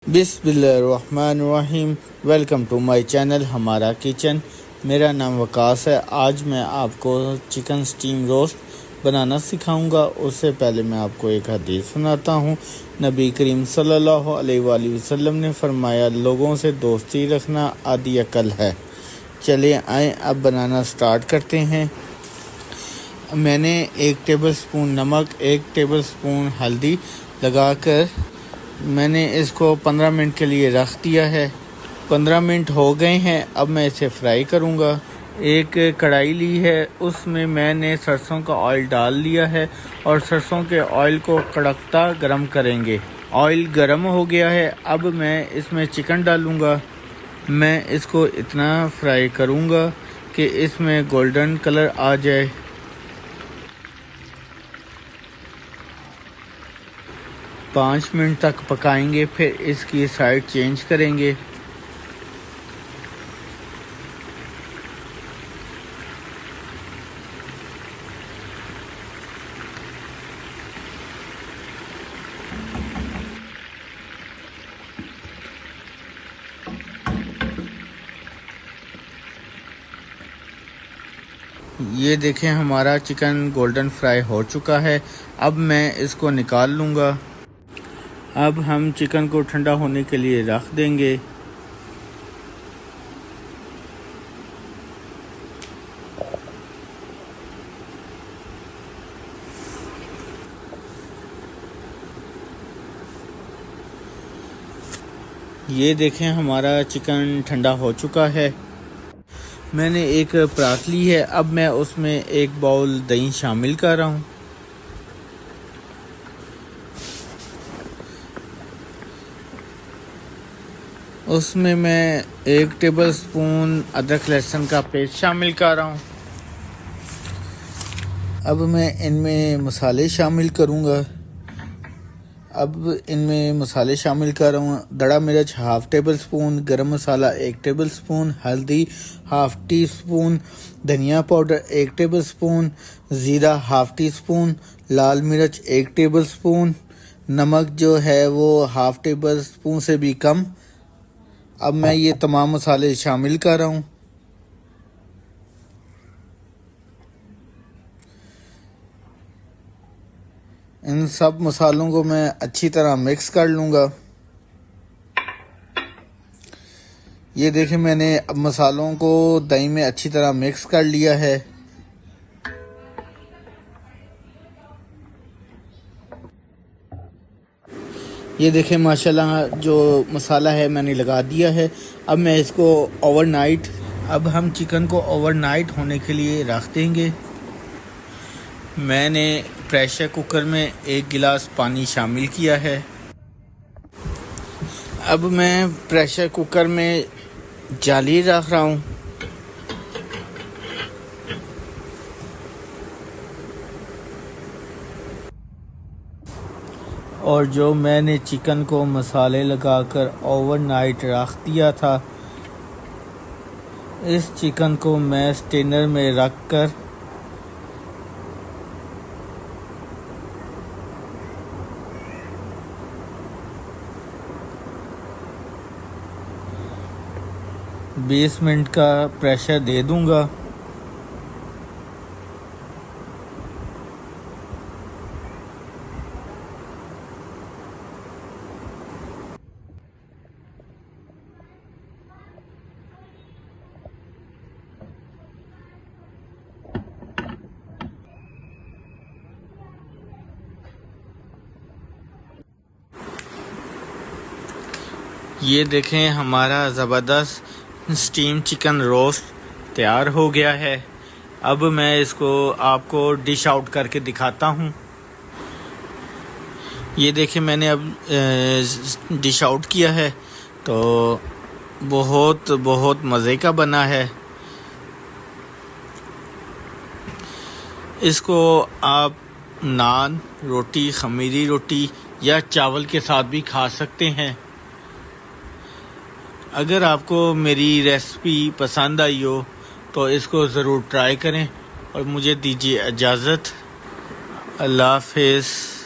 बिस्मिल्लाहिर्रहमानिर्रहीम। Welcome to my channel हमारा kitchen. मेरा नाम वकास है। आज मैं आपको चिकन स्टीम रोस्ट बनाना सिखाऊंगा। उससे पहले मैं आपको एक हदीस सुनाता हूँ। नबी करीम सल्लल्लाहु अलैहि वसल्लम ने फरमाया, लोगों से दोस्ती रखना आधी अकल है। चलिए आए अब बनाना स्टार्ट करते हैं। मैंने 1 टेबलस्पून नमक, 1 टेबलस्पून हल्दी लगाकर मैंने इसको 15 मिनट के लिए रख दिया है। 15 मिनट हो गए हैं। अब मैं इसे फ्राई करूँगा। एक कढ़ाई ली है, उसमें मैंने सरसों का ऑयल डाल लिया है और सरसों के ऑयल को कड़कता गरम करेंगे। ऑयल गरम हो गया है। अब मैं इसमें चिकन डालूँगा। मैं इसको इतना फ्राई करूँगा कि इसमें गोल्डन कलर आ जाए। 5 मिनट तक पकाएंगे, फिर इसकी साइड चेंज करेंगे। ये देखें, हमारा चिकन गोल्डन फ्राई हो चुका है। अब मैं इसको निकाल लूँगा। अब हम चिकन को ठंडा होने के लिए रख देंगे। ये देखें, हमारा चिकन ठंडा हो चुका है। मैंने एक परात ली है। अब मैं उसमें 1 बाउल दही शामिल कर रहा हूँ। उसमें मैं 1 टेबलस्पून अदरक लहसुन का पेस्ट शामिल कर रहा हूँ। अब मैं इनमें मसाले शामिल करूँगा। कर रहा हूँ। दड़ा मिर्च 1/2 टेबलस्पून, गरम मसाला 1 टेबलस्पून, हल्दी 1/2 टी स्पून, धनिया पाउडर 1 टेबलस्पून, ज़ीरा 1/2 टी स्पून, लाल मिर्च 1 टेबलस्पून, नमक जो है वो 1/2 टेबलस्पून से भी कम। अब मैं ये तमाम मसाले शामिल कर रहा हूँ। इन सब मसालों को मैं अच्छी तरह मिक्स कर लूँगा। ये देखें, मैंने अब मसालों को दही में अच्छी तरह मिक्स कर लिया है। ये देखें, माशाल्लाह जो मसाला है मैंने लगा दिया है। अब मैं इसको अब हम चिकन को ओवरनाइट होने के लिए रख देंगे। मैंने प्रेशर कुकर में 1 गिलास पानी शामिल किया है। अब मैं प्रेशर कुकर में जाली रख रहा हूँ। और जो मैंने चिकन को मसाले लगाकर ओवरनाइट रख दिया था, इस चिकन को मैं स्टेनर में रखकर – 20 मिनट का प्रेशर दे दूंगा। ये देखें, हमारा ज़बरदस्त स्टीम चिकन रोस्ट तैयार हो गया है। अब मैं इसको आपको डिश आउट करके दिखाता हूँ। ये देखें, मैंने अब डिश आउट किया है तो बहुत बहुत मज़े का बना है। इसको आप नान, रोटी, खमीरी रोटी या चावल के साथ भी खा सकते हैं। अगर आपको मेरी रेसिपी पसंद आई हो तो इसको ज़रूर ट्राई करें और मुझे दीजिए इजाज़त। अल्लाह हाफ़िज़।